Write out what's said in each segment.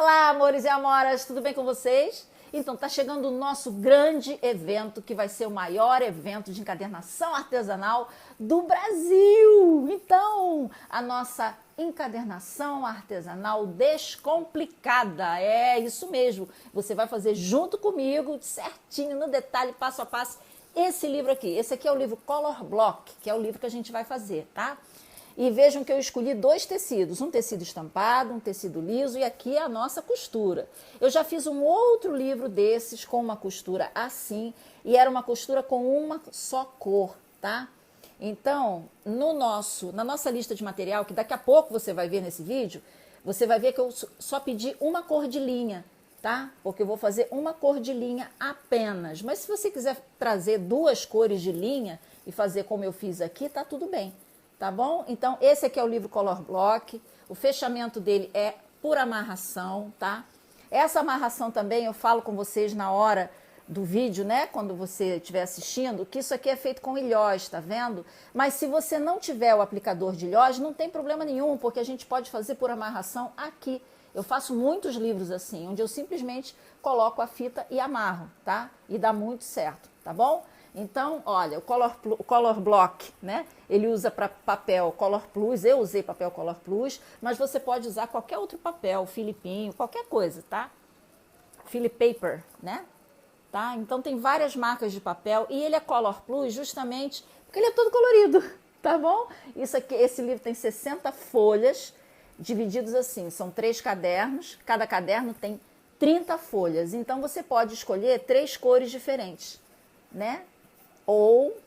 Olá, amores e amoras, tudo bem com vocês? Então, tá chegando o nosso grande evento, que vai ser o maior evento de encadernação artesanal do Brasil. Então, a nossa encadernação artesanal descomplicada. É isso mesmo. Você vai fazer junto comigo, certinho, no detalhe, passo a passo, esse livro aqui. Esse aqui é o livro Color Block, que é o livro que a gente vai fazer, tá? E vejam que eu escolhi dois tecidos, um tecido estampado, um tecido liso, e aqui é a nossa costura. Eu já fiz um outro livro desses com uma costura assim, e era uma costura com uma só cor, tá? Então, na nossa lista de material, que daqui a pouco você vai ver nesse vídeo, você vai ver que eu só pedi uma cor de linha, tá? Porque eu vou fazer uma cor de linha apenas. Mas se você quiser trazer duas cores de linha e fazer como eu fiz aqui, tá tudo bem. Tá bom? Então, esse aqui é o livro Color Block. O fechamento dele é por amarração, tá? Essa amarração também eu falo com vocês na hora do vídeo, né? Quando você estiver assistindo, que isso aqui é feito com ilhós, tá vendo? Mas se você não tiver o aplicador de ilhós, não tem problema nenhum, porque a gente pode fazer por amarração aqui. Eu faço muitos livros assim, onde eu simplesmente coloco a fita e amarro, tá? E dá muito certo, tá bom? Então, olha, o Color Block, né? Ele usa para papel Color Plus, eu usei papel Color Plus, mas você pode usar qualquer outro papel, filipinho, qualquer coisa, tá? Philip Paper, né? Tá? Então tem várias marcas de papel e ele é Color Plus justamente porque ele é todo colorido, tá bom? Isso aqui, esse livro tem 60 folhas, divididos assim, são 3 cadernos, cada caderno tem 30 folhas, então você pode escolher 3 cores diferentes, né? Ou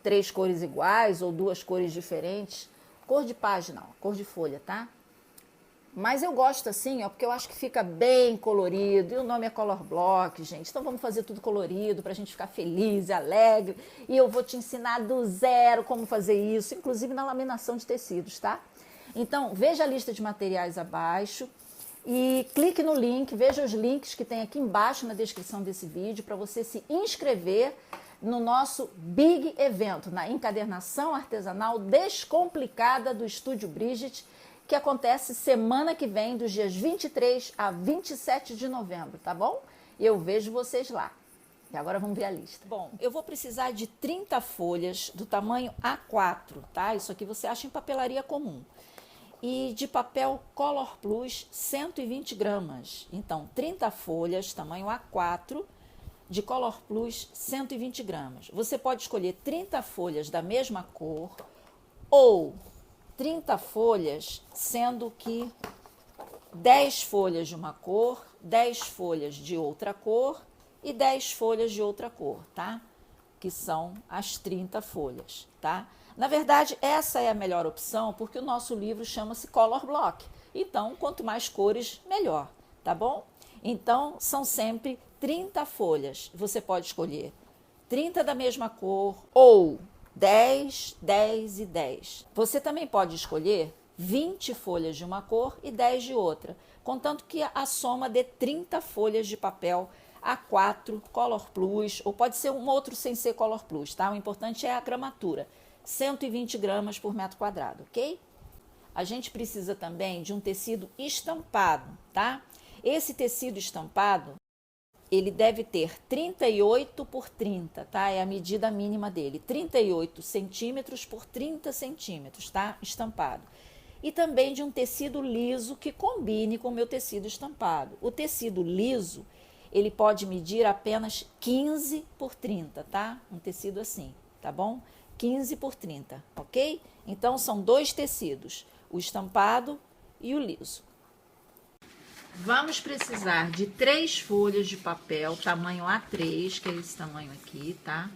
3 cores iguais, ou 2 cores diferentes. Cor de página, ó, cor de folha, tá? Mas eu gosto assim, ó, porque eu acho que fica bem colorido. E o nome é Color Block, gente. Então vamos fazer tudo colorido pra gente ficar feliz e alegre. E eu vou te ensinar do zero como fazer isso, inclusive na laminação de tecidos, tá? Então, veja a lista de materiais abaixo e clique no link, veja os links que tem aqui embaixo na descrição desse vídeo para você se inscrever no nosso Big Evento, na encadernação artesanal descomplicada do Estúdio Brigitte, que acontece semana que vem, dos dias 23 a 27 de novembro, tá bom? E eu vejo vocês lá. E agora vamos ver a lista. Bom, eu vou precisar de 30 folhas do tamanho A4, tá? Isso aqui você acha em papelaria comum. E de papel Color Plus, 120 gramas. Então, 30 folhas, tamanho A4, de Color Plus, 120 gramas. Você pode escolher 30 folhas da mesma cor ou 30 folhas, sendo que 10 folhas de uma cor, 10 folhas de outra cor e 10 folhas de outra cor, tá? Que são as 30 folhas, tá? Na verdade, essa é a melhor opção porque o nosso livro chama-se Color Block. Então, quanto mais cores, melhor, tá bom? Então, são sempre 30 folhas. Você pode escolher 30 da mesma cor ou 10, 10 e 10. Você também pode escolher 20 folhas de uma cor e 10 de outra, contanto que a soma dê 30 folhas de papel A4 Color Plus, ou pode ser um outro sem ser Color Plus, tá? O importante é a gramatura, 120 gramas por metro quadrado, ok? A gente precisa também de um tecido estampado, tá? Esse tecido estampado, ele deve ter 38 por 30, tá? É a medida mínima dele, 38 centímetros por 30 centímetros, tá? Estampado. E também de um tecido liso que combine com o meu tecido estampado. O tecido liso, ele pode medir apenas 15 por 30, tá? Um tecido assim, tá bom? 15 por 30, ok? Então, são 2 tecidos, o estampado e o liso. Vamos precisar de 3 folhas de papel, tamanho A3, que é esse tamanho aqui, tá?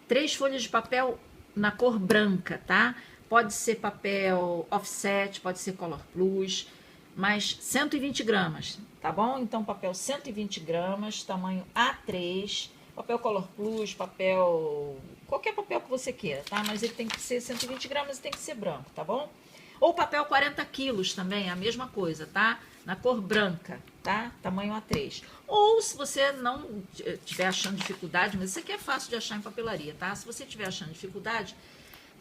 3 folhas de papel na cor branca, tá? Pode ser papel offset, pode ser Color Plus, mas 120 gramas, tá bom? Então, papel 120 gramas, tamanho A3, papel Color Plus, papel... qualquer papel que você queira, tá? Mas ele tem que ser 120 gramas e tem que ser branco, tá bom? Ou papel 40 quilos também, é a mesma coisa, tá? Na cor branca, tá? Tamanho A3. Ou se você não estiver achando dificuldade, mas isso aqui é fácil de achar em papelaria, tá? Se você estiver achando dificuldade,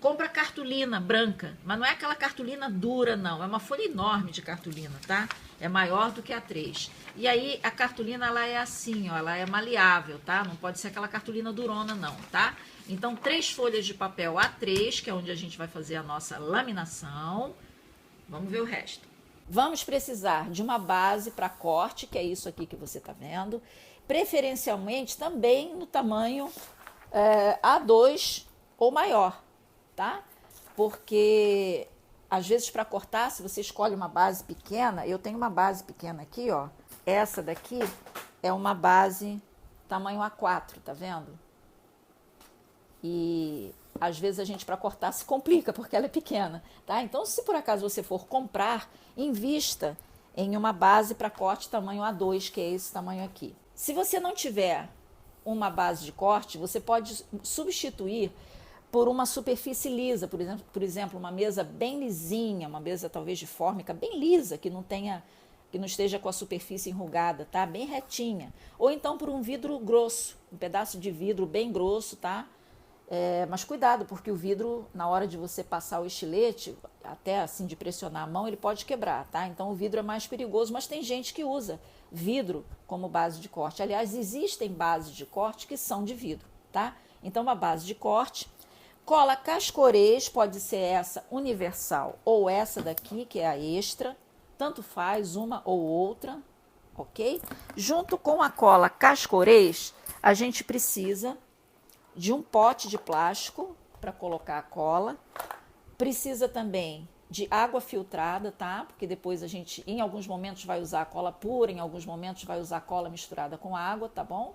compra cartolina branca, mas não é aquela cartolina dura, não. É uma folha enorme de cartolina, tá? é maior do que a 3. E aí a cartolina ela é assim, ó, ela é maleável, tá? Não pode ser aquela cartolina durona não, tá? Então 3 folhas de papel A3, que é onde a gente vai fazer a nossa laminação. Vamos ver o resto. Vamos precisar de uma base para corte, que é isso aqui que você está vendo. Preferencialmente também no tamanho A2 ou maior, tá? Porque às vezes para cortar, se você escolhe uma base pequena, eu tenho uma base pequena aqui, ó. Essa daqui é uma base tamanho A4, tá vendo? E às vezes a gente para cortar se complica porque ela é pequena, tá? Então se por acaso você for comprar, invista em uma base para corte tamanho A2, que é esse tamanho aqui. Se você não tiver uma base de corte, você pode substituir por uma superfície lisa, por exemplo, uma mesa bem lisinha, uma mesa talvez de fórmica bem lisa, que não esteja com a superfície enrugada, tá? Bem retinha. Ou então por um vidro grosso, um pedaço de vidro bem grosso, tá? Mas cuidado, porque o vidro, na hora de você passar o estilete, até assim de pressionar a mão, ele pode quebrar, tá? Então o vidro é mais perigoso, mas tem gente que usa vidro como base de corte. Aliás, existem bases de corte que são de vidro, tá? Então uma base de corte. Cola cascorês, pode ser essa universal ou essa daqui, que é a extra, tanto faz uma ou outra, ok? Junto com a cola cascorês, a gente precisa de um pote de plástico para colocar a cola, precisa também de água filtrada, tá? Porque depois a gente, em alguns momentos, vai usar a cola pura, em alguns momentos vai usar a cola misturada com água, tá bom?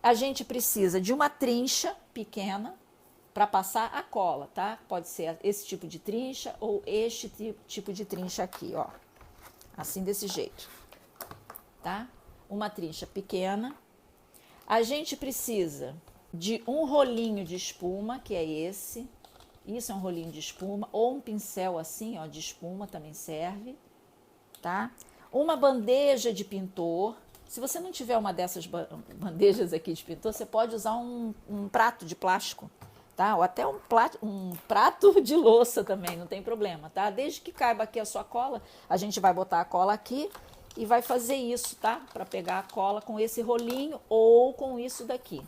A gente precisa de uma trincha pequena para passar a cola, tá? Pode ser esse tipo de trincha ou este tipo de trincha aqui, ó. Assim, desse jeito, tá? Uma trincha pequena. A gente precisa de um rolinho de espuma, que é esse. Isso é um rolinho de espuma, ou um pincel assim, ó, de espuma também serve, tá? Uma bandeja de pintor. Se você não tiver uma dessas bandejas aqui de pintor, você pode usar um prato de plástico, tá? Ou até um prato de louça também, não tem problema, tá? Desde que caiba aqui a sua cola, a gente vai botar a cola aqui e vai fazer isso, tá? Para pegar a cola com esse rolinho ou com isso daqui,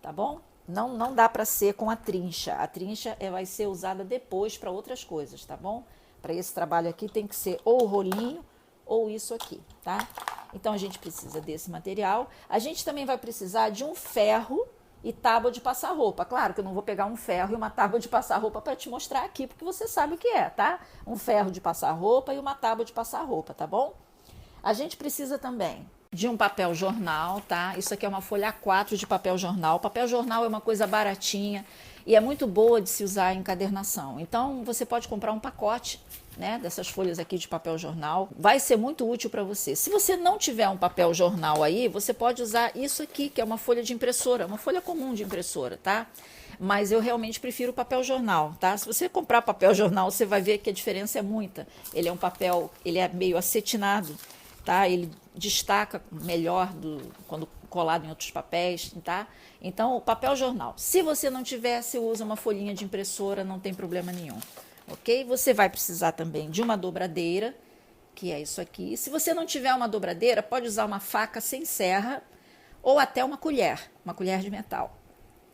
tá bom? Não dá para ser com a trincha. A trincha vai ser usada depois para outras coisas, tá bom? Para esse trabalho aqui tem que ser ou o rolinho ou isso aqui, tá? Então a gente precisa desse material. A gente também vai precisar de um ferro e tábua de passar roupa. Claro que eu não vou pegar um ferro e uma tábua de passar roupa para te mostrar aqui, porque você sabe o que é, tá? Um ferro de passar roupa e uma tábua de passar roupa, tá bom? A gente precisa também de um papel jornal, tá? Isso aqui é uma folha A4 de papel jornal. Papel jornal é uma coisa baratinha e é muito boa de se usar em encadernação. Então, você pode comprar um pacote, né, dessas folhas aqui de papel jornal. Vai ser muito útil para você. Se você não tiver um papel jornal aí, você pode usar isso aqui, que é uma folha de impressora, uma folha comum de impressora, tá? Mas eu realmente prefiro o papel jornal, tá? Se você comprar papel jornal, você vai ver que a diferença é muita. Ele é um papel, ele é meio acetinado, tá? Ele destaca melhor quando colado em outros papéis, tá? Então, o papel jornal. Se você não tiver, você usa uma folhinha de impressora, não tem problema nenhum, ok? Você vai precisar também de uma dobradeira, que é isso aqui. Se você não tiver uma dobradeira, pode usar uma faca sem serra ou até uma colher de metal,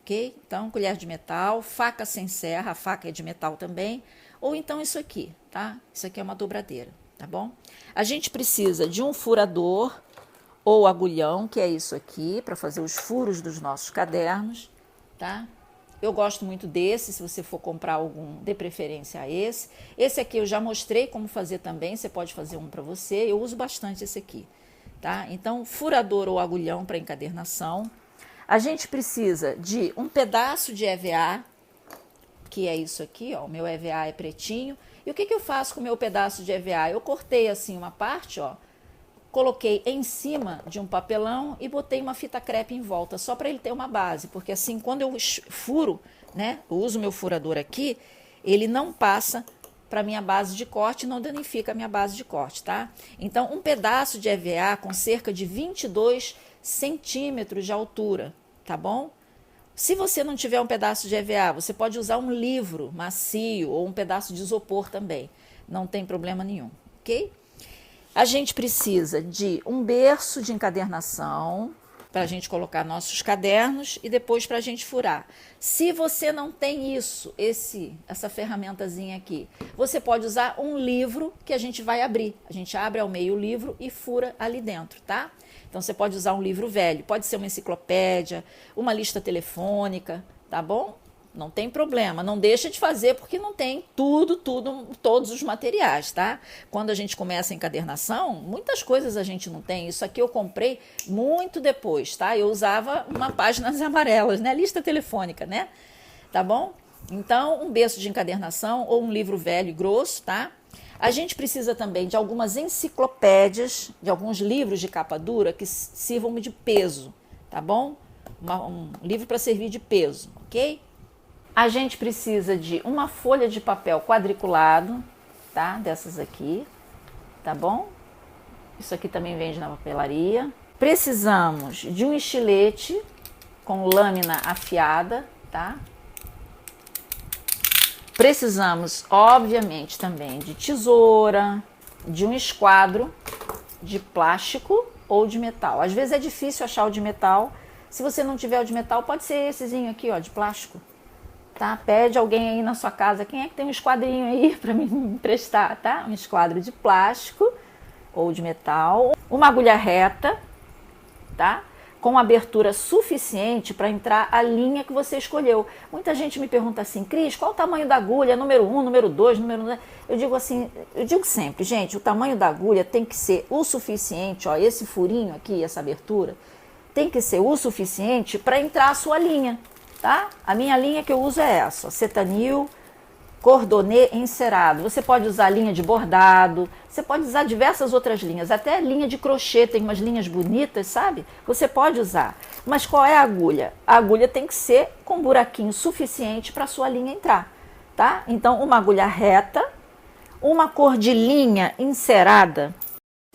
ok? Então, colher de metal, faca sem serra, a faca é de metal também, ou então isso aqui, tá? Isso aqui é uma dobradeira. Tá bom? A gente precisa de um furador ou agulhão, que é isso aqui, para fazer os furos dos nossos cadernos, tá? Eu gosto muito desse, se você for comprar algum, dê preferência a esse. Esse aqui eu já mostrei como fazer também, você pode fazer um para você, eu uso bastante esse aqui, tá? Então, furador ou agulhão para encadernação. A gente precisa de um pedaço de EVA, que é isso aqui, ó, o meu EVA é pretinho. E o que eu faço com o meu pedaço de EVA? Eu cortei assim uma parte, ó, coloquei em cima de um papelão e botei uma fita crepe em volta, só para ele ter uma base, porque assim, quando eu furo, né, eu uso o meu furador aqui, ele não passa para minha base de corte, não danifica a minha base de corte, tá? Então, um pedaço de EVA com cerca de 22 centímetros de altura, tá bom? Se você não tiver um pedaço de EVA, você pode usar um livro macio ou um pedaço de isopor também. Não tem problema nenhum, ok? A gente precisa de um berço de encadernação para a gente colocar nossos cadernos e depois para a gente furar. Se você não tem isso, essa ferramentazinha aqui, você pode usar um livro que a gente vai abrir. A gente abre ao meio o livro e fura ali dentro, tá? Então você pode usar um livro velho, pode ser uma enciclopédia, uma lista telefônica, tá bom? Não tem problema, não deixa de fazer porque não tem todos os materiais, tá? Quando a gente começa a encadernação, muitas coisas a gente não tem. Isso aqui eu comprei muito depois, tá? Eu usava uma páginas amarelas, né? Lista telefônica, né? Tá bom? Então, um berço de encadernação ou um livro velho e grosso, tá? A gente precisa também de algumas enciclopédias, de alguns livros de capa dura que sirvam de peso, tá bom? Um livro para servir de peso, ok? A gente precisa de uma folha de papel quadriculado, tá? Dessas aqui, tá bom? Isso aqui também vende na papelaria. Precisamos de um estilete com lâmina afiada, tá? Precisamos, obviamente, também de tesoura, de um esquadro de plástico ou de metal. Às vezes é difícil achar o de metal. Se você não tiver o de metal, pode ser essezinho aqui, ó, de plástico. Tá? Pede alguém aí na sua casa, quem é que tem um esquadrinho aí para me emprestar, tá? Um esquadro de plástico ou de metal, uma agulha reta, tá? Com abertura suficiente para entrar a linha que você escolheu. Muita gente me pergunta assim, Cris, qual o tamanho da agulha? Número 1, número 2, número... Eu digo assim, eu digo sempre, gente, o tamanho da agulha tem que ser o suficiente, ó, esse furinho aqui, essa abertura, tem que ser o suficiente para entrar a sua linha. Tá? A minha linha que eu uso é essa, cetanil, cordonê encerado. Você pode usar linha de bordado, você pode usar diversas outras linhas, até linha de crochê, tem umas linhas bonitas, sabe? Você pode usar. Mas qual é a agulha? A agulha tem que ser com buraquinho suficiente para a sua linha entrar, tá? Então, uma agulha reta, uma cor de linha encerada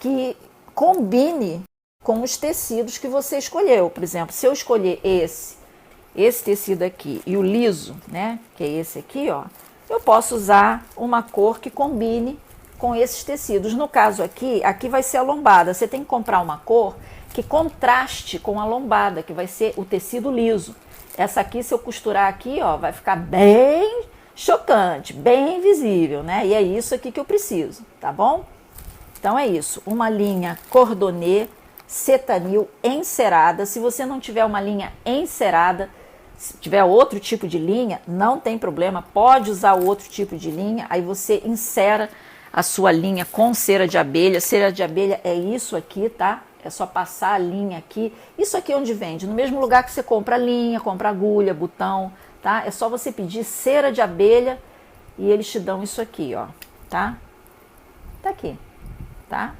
que combine com os tecidos que você escolheu. Por exemplo, se eu escolher esse tecido aqui e o liso, né, que é esse aqui, ó, eu posso usar uma cor que combine com esses tecidos. No caso aqui vai ser a lombada. Você tem que comprar uma cor que contraste com a lombada, que vai ser o tecido liso. Essa aqui, se eu costurar aqui, ó, vai ficar bem chocante, bem visível, né? E é isso aqui que eu preciso, tá bom? Então é isso, uma linha cordonê cetanil encerada. Se você não tiver uma linha encerada, se tiver outro tipo de linha, não tem problema, pode usar o outro tipo de linha, aí você encera a sua linha com cera de abelha. Cera de abelha é isso aqui, tá? É só passar a linha aqui. Isso aqui é onde vende, no mesmo lugar que você compra linha, compra agulha, botão, tá? É só você pedir cera de abelha e eles te dão isso aqui, ó, tá? Tá aqui, tá?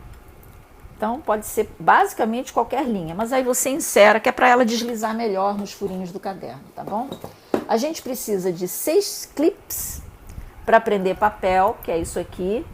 Então, pode ser basicamente qualquer linha, mas aí você encera, que é para ela deslizar melhor nos furinhos do caderno, tá bom? A gente precisa de 6 clips para prender papel, que é isso aqui.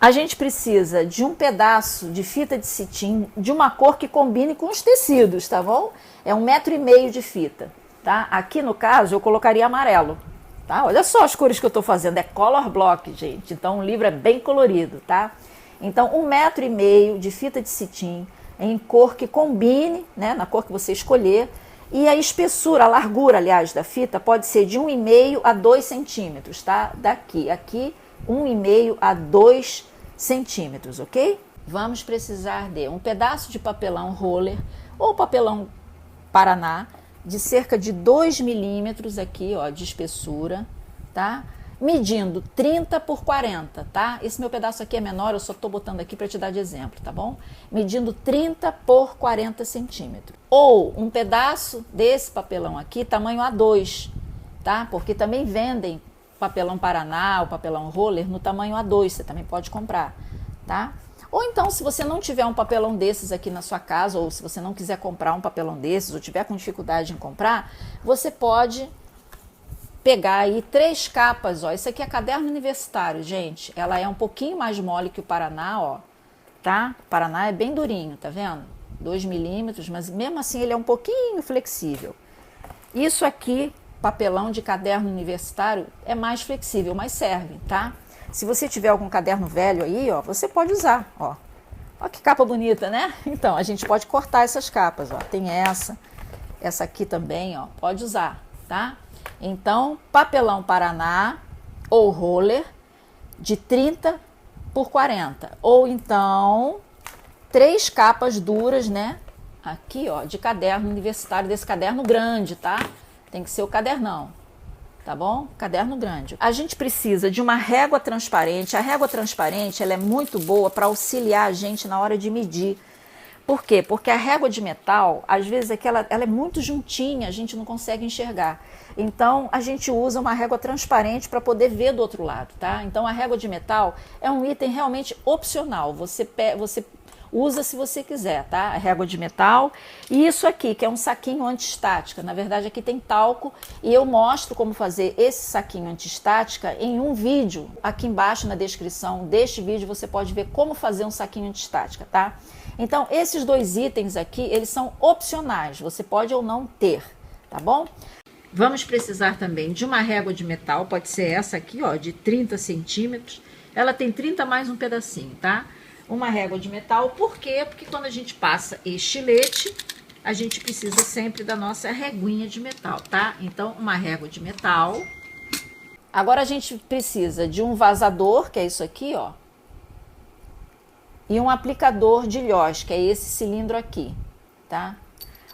A gente precisa de um pedaço de fita de cetim, de uma cor que combine com os tecidos, tá bom? É 1,5 metro de fita, tá? Aqui, no caso, eu colocaria amarelo, tá? Olha só as cores que eu estou fazendo, é color block, gente. Então, o livro é bem colorido, tá? Então, 1,5 metro de fita de cetim em cor que combine, né, na cor que você escolher. E a espessura, a largura, aliás, da fita pode ser de 1,5 a 2 centímetros, tá? Daqui, aqui, 1,5 a 2 centímetros, ok? Vamos precisar de um pedaço de papelão roller ou papelão Paraná de cerca de 2 milímetros aqui, ó, de espessura, tá? Medindo 30 por 40, tá? Esse meu pedaço aqui é menor, eu só tô botando aqui para te dar de exemplo, tá bom? Medindo 30 por 40 centímetros. Ou um pedaço desse papelão aqui, tamanho A2, tá? Porque também vendem papelão Paraná ou papelão roller no tamanho A2, você também pode comprar, tá? Ou então, se você não tiver um papelão desses aqui na sua casa, ou se você não quiser comprar um papelão desses, ou tiver com dificuldade em comprar, você pode pegar aí 3 capas, ó. Isso aqui é caderno universitário, gente. Ela é um pouquinho mais mole que o Paraná, ó, tá? O Paraná é bem durinho, tá vendo? 2 milímetros, mas mesmo assim ele é um pouquinho flexível. Isso aqui, papelão de caderno universitário, é mais flexível, mas serve, tá? Se você tiver algum caderno velho aí, ó, você pode usar, ó. Ó que capa bonita, né? Então, a gente pode cortar essas capas, ó. Tem essa aqui também, ó, pode usar, tá? Então, papelão Paraná ou roller de 30 por 40. Ou então, 3 capas duras, né? Aqui, ó, de caderno universitário, desse caderno grande, tá? Tem que ser o cadernão, tá bom? Caderno grande. A gente precisa de uma régua transparente. A régua transparente, ela é muito boa para auxiliar a gente na hora de medir. Por quê? Porque a régua de metal, às vezes, ela é muito juntinha, a gente não consegue enxergar. Então, a gente usa uma régua transparente para poder ver do outro lado, tá? Então, a régua de metal é um item realmente opcional. Você usa se você quiser, tá? A régua de metal. E isso aqui, que é um saquinho antiestática. Na verdade, aqui tem talco e eu mostro como fazer esse saquinho antiestática em um vídeo. Aqui embaixo na descrição deste vídeo você pode ver como fazer um saquinho antiestática, tá? Então, esses 2 itens aqui, eles são opcionais. Você pode ou não ter, tá bom? Vamos precisar também de uma régua de metal. Pode ser essa aqui, ó, de 30 centímetros. Ela tem 30 mais um pedacinho, tá? Uma régua de metal, por quê? Porque quando a gente passa estilete, a gente precisa sempre da nossa reguinha de metal, tá? Então, uma régua de metal. Agora a gente precisa de um vazador, que é isso aqui, ó. E um aplicador de ilhós, que é esse cilindro aqui, tá?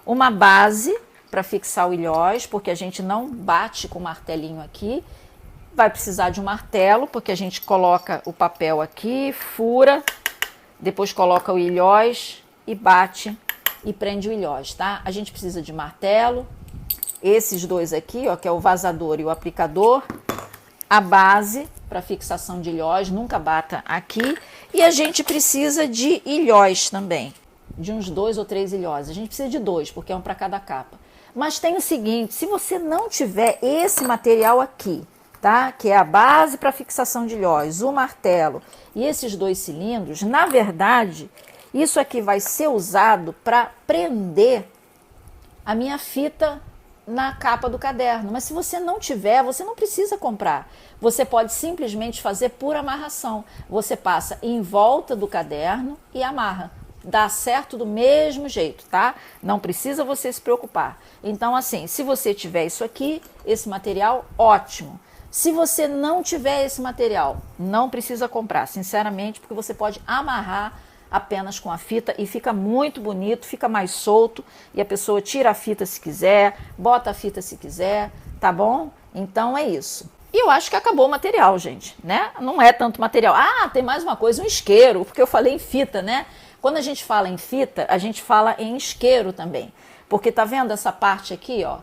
Uma base para fixar o ilhós, porque a gente não bate com o martelinho aqui. Vai precisar de um martelo, porque a gente coloca o papel aqui, fura, depois coloca o ilhós e bate e prende o ilhós, tá? A gente precisa de martelo, esses 2 aqui, ó, que é o vazador e o aplicador, a base para fixação de ilhós, nunca bata aqui, e a gente precisa de ilhós também, de uns 2 ou 3 ilhós. A gente precisa de 2, porque é um para cada capa. Mas tem o seguinte, se você não tiver esse material aqui, tá? Que é a base para fixação de ilhós, o martelo e esses 2 cilindros, na verdade, isso aqui vai ser usado para prender a minha fita na capa do caderno. Mas se você não tiver, você não precisa comprar. Você pode simplesmente fazer por amarração. Você passa em volta do caderno e amarra. Dá certo do mesmo jeito, tá? Não precisa você se preocupar. Então, assim, se você tiver isso aqui, esse material, ótimo. Se você não tiver esse material, não precisa comprar, sinceramente, porque você pode amarrar apenas com a fita e fica muito bonito, fica mais solto e a pessoa tira a fita se quiser, bota a fita se quiser, tá bom? Então é isso. E eu acho que acabou o material, gente, né? Não é tanto material. Ah, tem mais uma coisa, um isqueiro, porque eu falei em fita, né? Quando a gente fala em fita, a gente fala em isqueiro também. Porque tá vendo essa parte aqui, ó?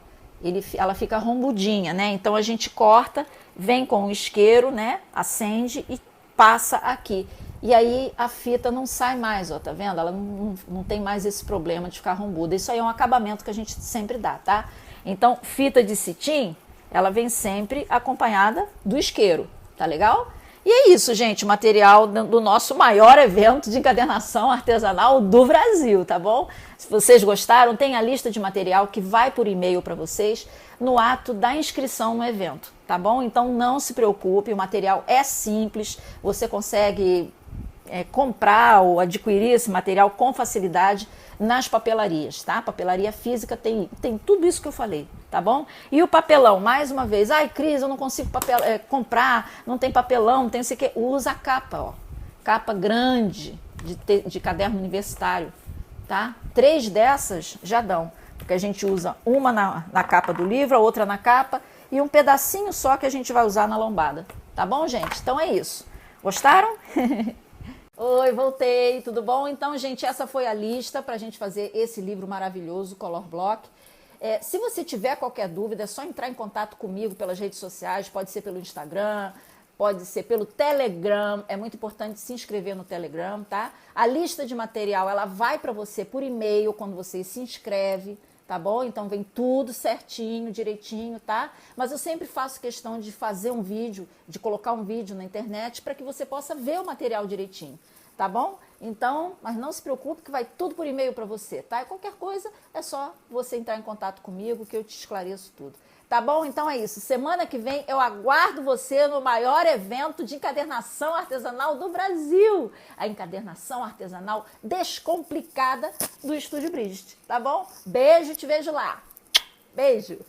Ela fica rombudinha, né? Então a gente corta, vem com o isqueiro, né? Acende e passa aqui. E aí a fita não sai mais, ó, tá vendo? Ela não tem mais esse problema de ficar rombuda. Isso aí é um acabamento que a gente sempre dá, tá? Então, fita de cetim, ela vem sempre acompanhada do isqueiro, tá legal? E é isso, gente, material do nosso maior evento de encadernação artesanal do Brasil, tá bom? Se vocês gostaram, tem a lista de material que vai por e-mail para vocês no ato da inscrição no evento, tá bom? Então não se preocupe, o material é simples, você consegue comprar ou adquirir esse material com facilidade nas papelarias, tá? Papelaria física tem tudo isso que eu falei, tá bom? E o papelão, mais uma vez, ai Cris, eu não consigo comprar, não tem papelão, não tem não sei o que, usa a capa, ó, capa grande de caderno universitário, tá? 3 dessas já dão, porque a gente usa uma na capa do livro, a outra na capa e um pedacinho só que a gente vai usar na lombada, tá bom, gente? Então é isso. Gostaram? Oi, voltei, tudo bom? Então, gente, essa foi a lista para a gente fazer esse livro maravilhoso, Color Block. Se você tiver qualquer dúvida, é só entrar em contato comigo pelas redes sociais, pode ser pelo Instagram, pode ser pelo Telegram, é muito importante se inscrever no Telegram, tá? A lista de material, ela vai para você por e-mail quando você se inscreve, tá bom? Então vem tudo certinho, direitinho, tá? Mas eu sempre faço questão de fazer um vídeo, de colocar um vídeo na internet para que você possa ver o material direitinho, tá bom? Então, mas não se preocupe que vai tudo por e-mail para você, tá? E qualquer coisa é só você entrar em contato comigo que eu te esclareço tudo. Tá bom? Então é isso. Semana que vem eu aguardo você no maior evento de encadernação artesanal do Brasil. A encadernação artesanal descomplicada do Estúdio Brigitte. Tá bom? Beijo, te vejo lá. Beijo.